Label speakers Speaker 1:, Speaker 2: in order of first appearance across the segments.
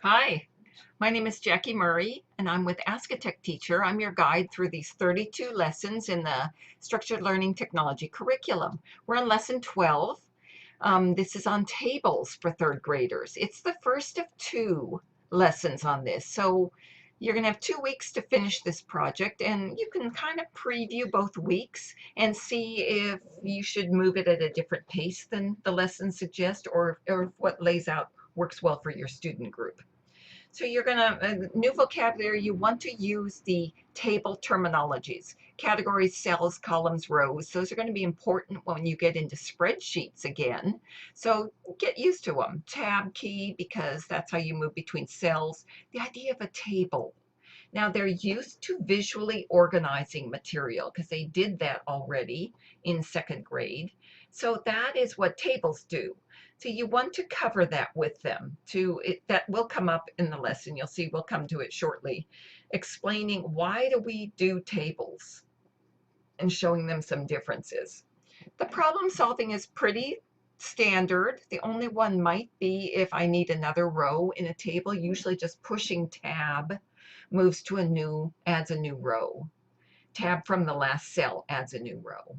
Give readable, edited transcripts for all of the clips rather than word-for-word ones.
Speaker 1: Hi, my name is Jackie Murray, and I'm with Ask a Tech Teacher. I'm your guide through these 32 lessons in the Structured Learning Technology curriculum. We're on lesson 12. This is on tables for third graders. It's the first of two lessons on this. So you're going to have 2 weeks to finish this project, and you can kind of preview both weeks and see if you should move it at a different pace than the lessons suggest, or if what lays out works well for your student group. So you're going to, new vocabulary, you want to use the table terminologies, categories, cells, columns, rows. Those are going to be important when you get into spreadsheets again. So get used to them. Tab key, because that's how you move between cells. The idea of a table. Now they're used to visually organizing material because they did that already in second grade. So that is what tables do. So you want to cover that with them. That will come up in the lesson. You'll see we'll come to it shortly, explaining why do we do tables and showing them some differences. The problem solving is pretty standard. The only one might be if I need another row in a table, usually just pushing tab moves to adds a new row. Tab from the last cell adds a new row.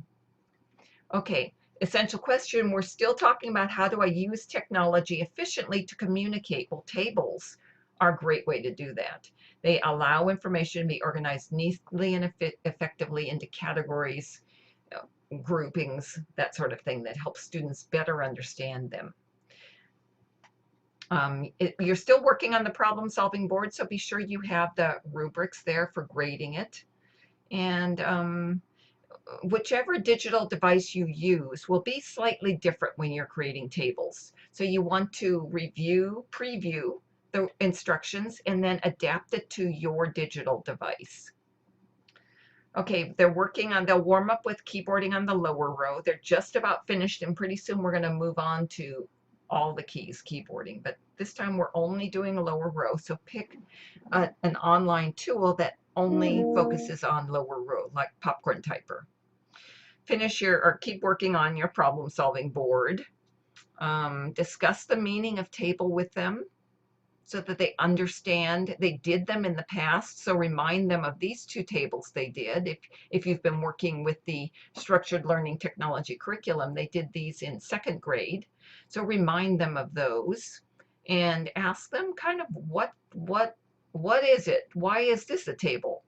Speaker 1: Okay, essential question. We're still talking about how do I use technology efficiently to communicate. Well, tables are a great way to do that. They allow information to be organized neatly and effectively into categories, groupings, that sort of thing that helps students better understand them. You're still working on the problem solving board, so be sure you have the rubrics there for grading it. And whichever digital device you use will be slightly different when you're creating tables. So you want to preview the instructions, and then adapt it to your digital device. Okay, they'll warm up with keyboarding on the lower row. They're just about finished, and pretty soon we're going to move on to all the keys keyboarding. But this time we're only doing a lower row. So pick an online tool that only focuses on lower row, like Popcorn Typer. Keep working on your problem solving board. Discuss the meaning of table with them so that they understand. They did them in the past, so remind them of these two tables they did. If you've been working with the structured learning technology curriculum, they did these in second grade. So remind them of those and ask them kind of what is it? Why is this a table?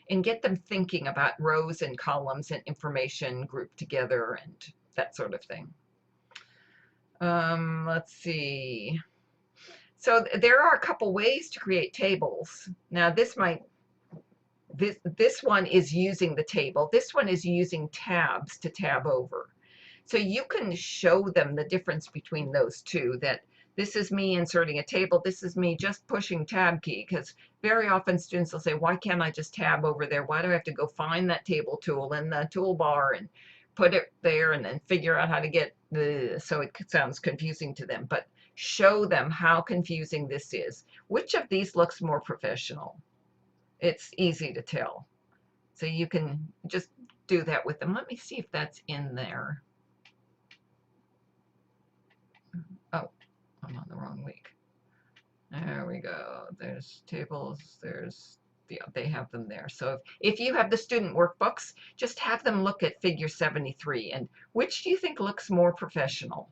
Speaker 1: And get them thinking about rows and columns and information grouped together and that sort of thing. Let's see. So there are a couple ways to create tables. Now this one is using the table. This one is using tabs to tab over. So you can show them the difference between those two, that this is me inserting a table, this is me just pushing tab key, because very often students will say, why can't I just tab over there? Why do I have to go find that table tool in the toolbar and put it there and then figure out how to get so it sounds confusing to them. But show them how confusing this is. Which of these looks more professional? It's easy to tell. So you can just do that with them. Let me see if that's in there. Oh, I'm on the wrong week. There we go. There's tables. They have them there. So if you have the student workbooks, just have them look at figure 73 and which do you think looks more professional?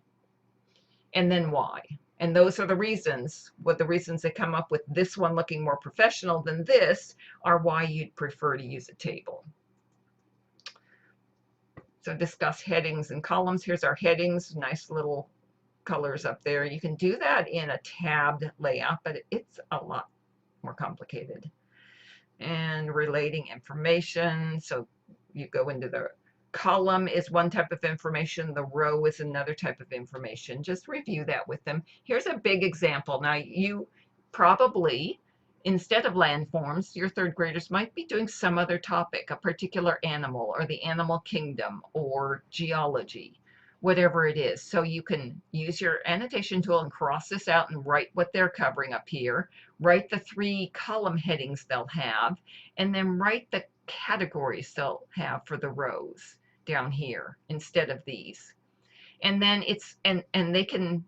Speaker 1: And then why? And those are the reasons. The reasons they come up with this one looking more professional than this are why you'd prefer to use a table. So discuss headings and columns. Here's our headings, nice little colors up there. You can do that in a tabbed layout, but it's a lot more complicated. And relating information. So you go into the column is one type of information, the row is another type of information. Just review that with them. Here's a big example. Now you probably, instead of landforms, your third graders might be doing some other topic, a particular animal or the animal kingdom or geology, whatever it is. So you can use your annotation tool and cross this out and write what they're covering up here, write the 3 column headings they'll have, and then write the categories they'll have for the rows down here instead of these. And then they can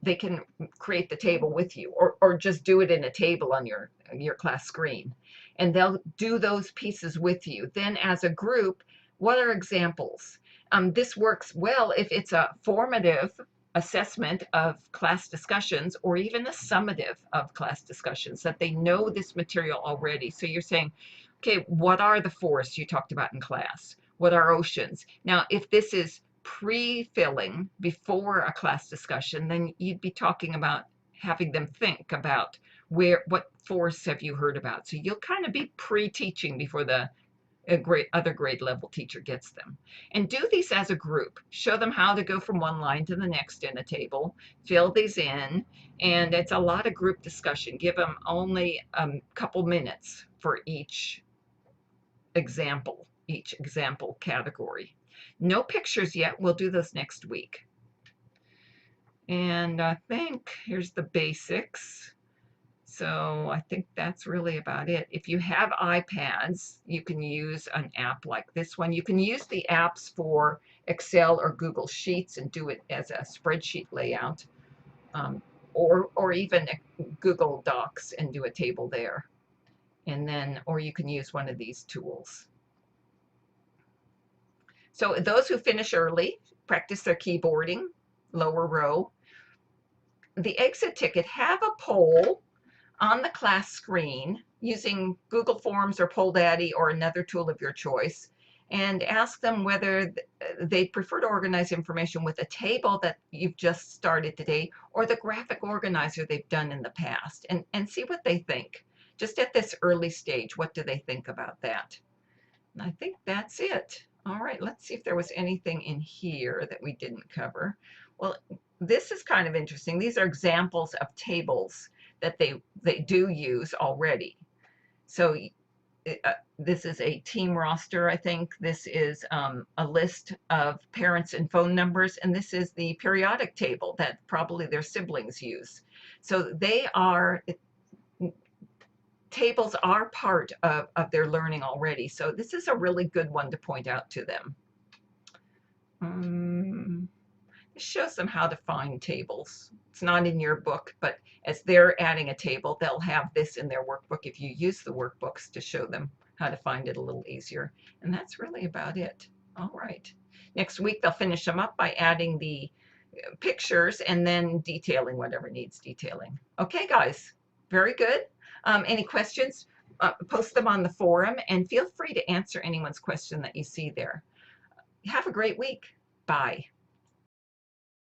Speaker 1: they can create the table with you, or just do it in a table on your class screen. And they'll do those pieces with you. Then as a group, what are examples? This works well if it's a formative assessment of class discussions, or even a summative of class discussions, that they know this material already. So you're saying, okay, what are the forests you talked about in class? What are oceans? Now, if this is pre-filling before a class discussion, then you'd be talking about having them think about what forests have you heard about. So you'll kind of be pre-teaching before the other grade level teacher gets them. And do these as a group. Show them how to go from one line to the next in a table, fill these in, and it's a lot of group discussion. Give them only a couple minutes for each example category. No pictures yet. We'll do those next week. And I think here's the basics. So I think that's really about it. If you have iPads, you can use an app like this one. You can use the apps for Excel or Google Sheets and do it as a spreadsheet layout, or even Google Docs and do a table there. And then, or you can use one of these tools. So those who finish early, practice their keyboarding, lower row. The exit ticket, have a poll on the class screen using Google Forms or Poll Daddy or another tool of your choice, and ask them whether they prefer to organize information with a table that you've just started today, or the graphic organizer they've done in the past, and see what they think. Just at this early stage, what do they think about that? And I think that's it. All right, let's see if there was anything in here that we didn't cover. Well, this is kind of interesting. These are examples of tables that they do use already. So this is a team roster, I think. This is a list of parents and phone numbers, and this is the periodic table that probably their siblings use. So tables are part of their learning already. So this is a really good one to point out to them. It shows them how to find tables. It's not in your book, but as they're adding a table, they'll have this in their workbook if you use the workbooks to show them how to find it a little easier. And that's really about it. All right. Next week, they'll finish them up by adding the pictures and then detailing whatever needs detailing. Okay, guys, very good. Any questions? Post them on the forum, and feel free to answer anyone's question that you see there. Have a great week. Bye.